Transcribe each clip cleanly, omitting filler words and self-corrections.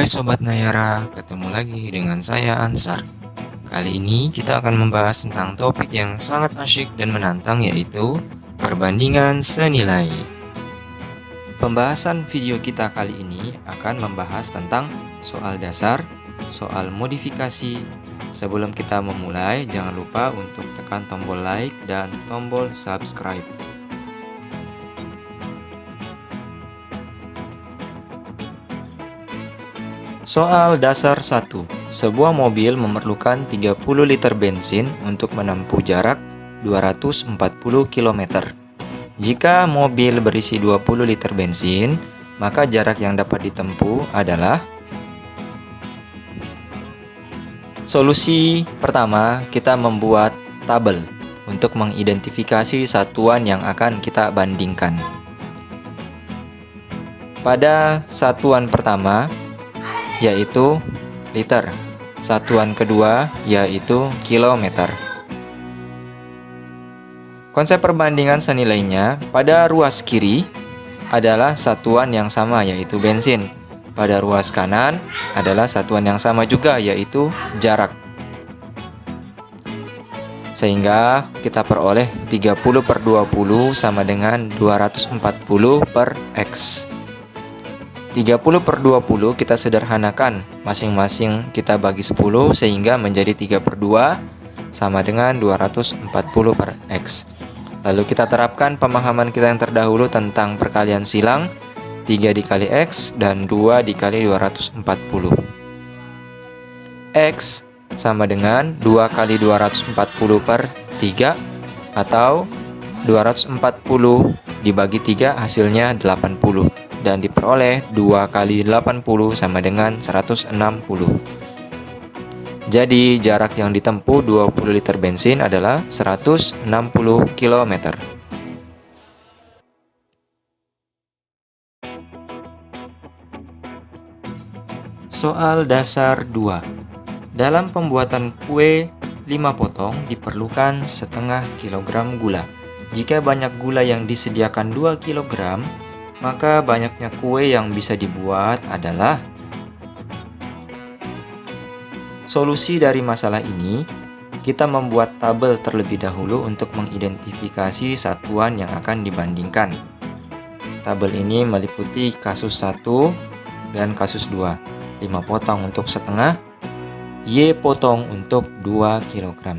Hai Sobat Nayara, ketemu lagi dengan saya Ansar. Kali ini kita akan membahas tentang topik yang sangat asyik dan menantang, yaitu perbandingan senilai. Pembahasan video kita kali ini akan membahas tentang soal dasar, soal modifikasi. Sebelum kita memulai, jangan lupa untuk tekan tombol like dan tombol subscribe. Soal dasar 1. Sebuah mobil memerlukan 30 liter bensin untuk menempuh jarak 240 km. Jika mobil berisi 20 liter bensin, maka jarak yang dapat ditempuh adalah... Solusi pertama, kita membuat tabel untuk mengidentifikasi satuan yang akan kita bandingkan. Pada satuan pertama, yaitu liter. Satuan kedua yaitu kilometer. Konsep perbandingan senilainya, pada ruas kiri adalah satuan yang sama yaitu bensin. Pada ruas kanan adalah satuan yang sama juga yaitu jarak. Sehingga kita peroleh 30/20 sama dengan 240/X. 30/20 kita sederhanakan, masing-masing kita bagi 10 sehingga menjadi 3/2 sama dengan 240/X. Lalu kita terapkan pemahaman kita yang terdahulu tentang perkalian silang, 3 dikali X dan 2 dikali 240. X sama dengan 2 kali 240/3 atau 240 dibagi 3 hasilnya 80. Dan diperoleh 2 kali 80 sama dengan 160. Jadi jarak yang ditempuh 20 liter bensin adalah 160 km. Soal dasar 2. Dalam pembuatan kue 5 potong diperlukan setengah kilogram gula. Jika banyak gula yang disediakan 2 kilogram, maka banyaknya kue yang bisa dibuat adalah... Solusi dari masalah ini, kita membuat tabel terlebih dahulu untuk mengidentifikasi satuan yang akan dibandingkan. Tabel ini meliputi kasus 1 dan kasus 2. 5 potong untuk setengah, Y potong untuk 2 kg.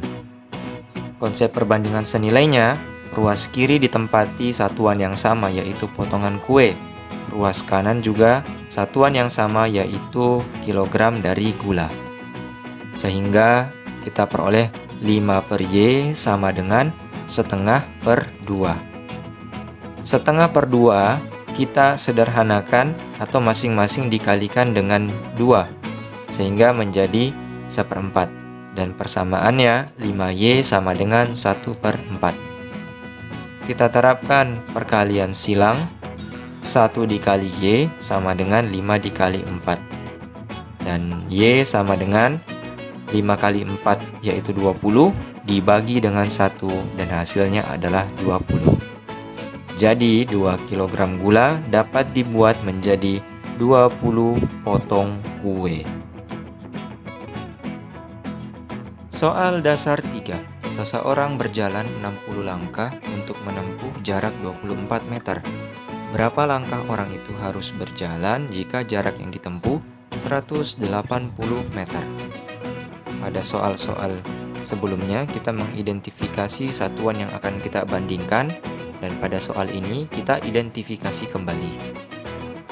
Konsep perbandingan senilainya, ruas kiri ditempati satuan yang sama yaitu potongan kue. Ruas kanan juga satuan yang sama yaitu kilogram dari gula. Sehingga kita peroleh 5/Y sama dengan setengah per 2. Setengah per 2 kita sederhanakan atau masing-masing dikalikan dengan 2 sehingga menjadi 1/4. Dan persamaannya 5Y sama dengan 1/4. Kita terapkan perkalian silang, 1 dikali Y sama dengan 5 dikali 4. Dan Y sama dengan 5 kali 4 yaitu 20 dibagi dengan 1 dan hasilnya adalah 20. Jadi 2 kg gula dapat dibuat menjadi 20 potong kue. Soal dasar 3. Seseorang berjalan 60 langkah untuk menempuh jarak 24 meter. Berapa langkah orang itu harus berjalan jika jarak yang ditempuh 180 meter? Pada soal-soal sebelumnya kita mengidentifikasi satuan yang akan kita bandingkan, dan pada soal ini kita identifikasi kembali.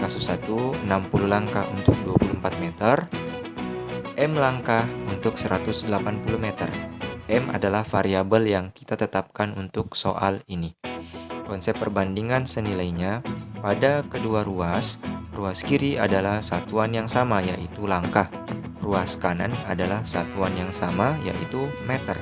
Kasus 1, 60 langkah untuk 24 meter, M langkah untuk 180 meter. M adalah variabel yang kita tetapkan untuk soal ini. Konsep perbandingan senilainya, pada kedua ruas kiri adalah satuan yang sama yaitu langkah. Ruas kanan adalah satuan yang sama yaitu meter.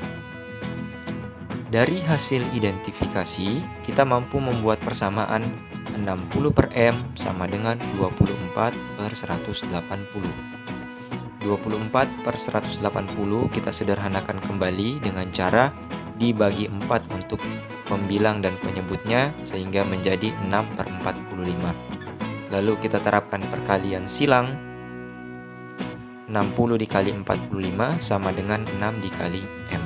Dari hasil identifikasi, kita mampu membuat persamaan 60/M sama dengan 24/180. 24/180 kita sederhanakan kembali dengan cara dibagi 4 untuk pembilang dan penyebutnya sehingga menjadi 6/45. Lalu kita terapkan perkalian silang, 60 dikali 45 sama dengan 6 dikali M.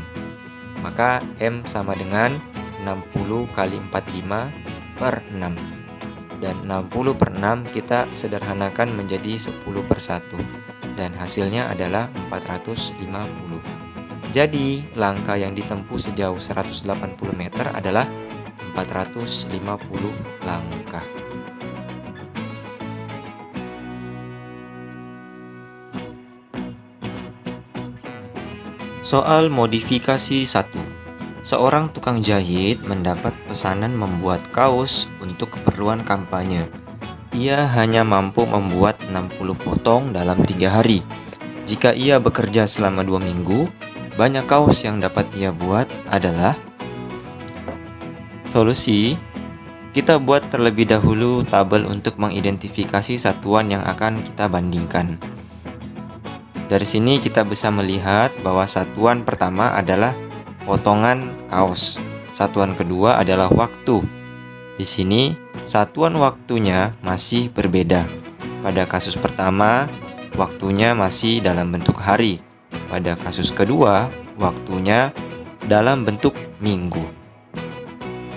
Maka M sama dengan 60 kali 45 per 6. Dan 60 per 6 kita sederhanakan menjadi 10 per 1. Dan hasilnya adalah 450. Jadi langkah yang ditempuh sejauh 180 meter adalah 450 langkah. Soal modifikasi 1. Seorang tukang jahit mendapat pesanan membuat kaos untuk keperluan kampanye. Ia hanya mampu membuat 60 potong dalam 3 hari. Jika ia bekerja selama 2 minggu, banyak kaos yang dapat ia buat adalah: solusi, kita buat terlebih dahulu tabel untuk mengidentifikasi satuan yang akan kita bandingkan. Dari sini kita bisa melihat bahwa satuan pertama adalah potongan kaos. Satuan kedua adalah waktu. Di sini satuan waktunya masih berbeda. Pada kasus pertama, waktunya masih dalam bentuk hari. Pada kasus kedua, waktunya dalam bentuk minggu.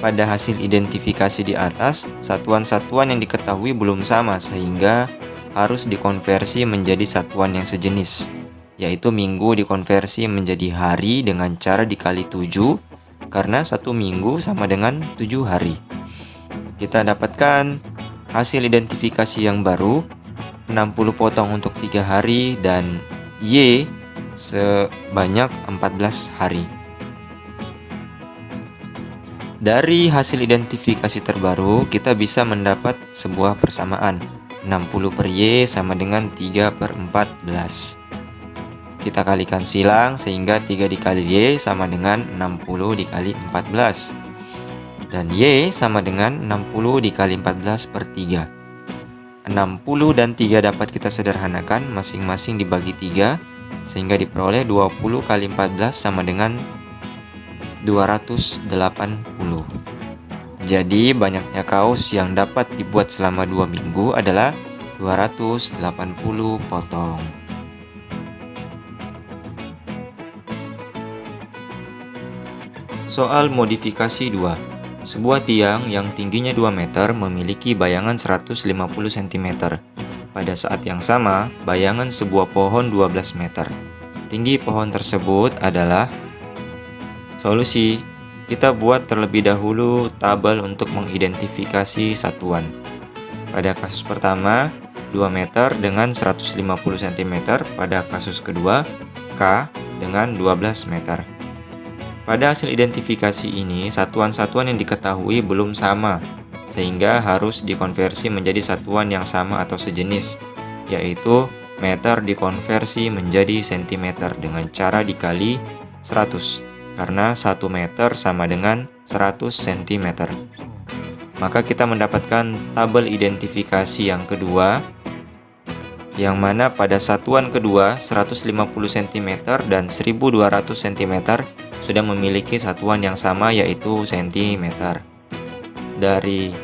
Pada hasil identifikasi di atas, satuan-satuan yang diketahui belum sama sehingga harus dikonversi menjadi satuan yang sejenis, yaitu minggu dikonversi menjadi hari dengan cara dikali 7, karena 1 minggu sama dengan 7 hari. Kita dapatkan hasil identifikasi yang baru, 60 potong untuk 3 hari dan Y sebanyak 14 hari. Dari hasil identifikasi terbaru, kita bisa mendapat sebuah persamaan. 60 per Y sama dengan 3 per 14. Kita kalikan silang sehingga 3 dikali Y sama dengan 60 dikali 14. Dan Y sama dengan 60 dikali 14 per 3. 60 dan 3 dapat kita sederhanakan masing-masing dibagi 3 sehingga diperoleh 20 kali 14 sama dengan 280. Jadi banyaknya kaos yang dapat dibuat selama 2 minggu adalah 280 potong. Soal modifikasi 2. Sebuah tiang yang tingginya 2 meter memiliki bayangan 150 cm. Pada saat yang sama, bayangan sebuah pohon 12 meter. Tinggi pohon tersebut adalah: solusi, kita buat terlebih dahulu tabel untuk mengidentifikasi satuan. Pada kasus pertama, 2 meter dengan 150 cm. Pada kasus kedua, K dengan 12 meter. Pada hasil identifikasi ini, satuan-satuan yang diketahui belum sama, sehingga harus dikonversi menjadi satuan yang sama atau sejenis, yaitu meter dikonversi menjadi sentimeter dengan cara dikali 100. Karena 1 meter sama dengan 100 cm. Maka kita mendapatkan tabel identifikasi yang kedua, yang mana pada satuan kedua 150 cm dan 1200 cm sudah memiliki satuan yang sama, yaitu cm. Dari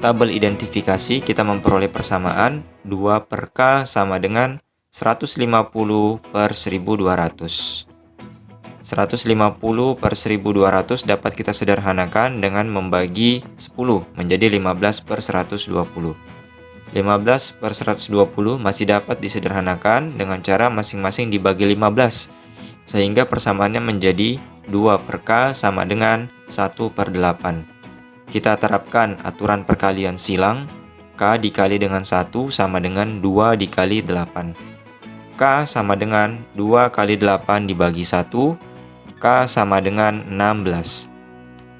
tabel identifikasi kita memperoleh persamaan 2 per K sama dengan 150 per 1200. 150 per 1200 dapat kita sederhanakan dengan membagi 10 menjadi 15 per 120. 15 per 120 masih dapat disederhanakan dengan cara masing-masing dibagi 15, sehingga persamaannya menjadi 2 per K sama dengan 1 per 8. Kita terapkan aturan perkalian silang, K dikali dengan 1 sama dengan 2 dikali 8. K sama dengan 2 kali 8 dibagi 1, K sama dengan 16.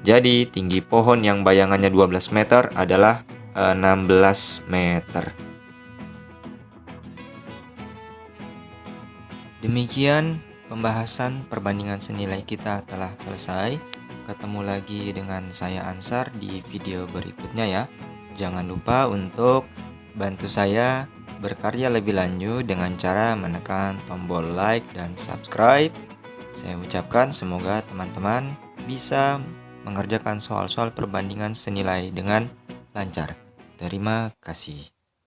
Jadi tinggi pohon yang bayangannya 12 meter adalah 16 meter. Demikian pembahasan perbandingan senilai kita telah selesai. Ketemu lagi dengan saya Ansar di video berikutnya ya. Jangan lupa untuk bantu saya berkarya lebih lanjut dengan cara menekan tombol like dan subscribe. Saya ucapkan semoga teman-teman bisa mengerjakan soal-soal perbandingan senilai dengan lancar. Terima kasih.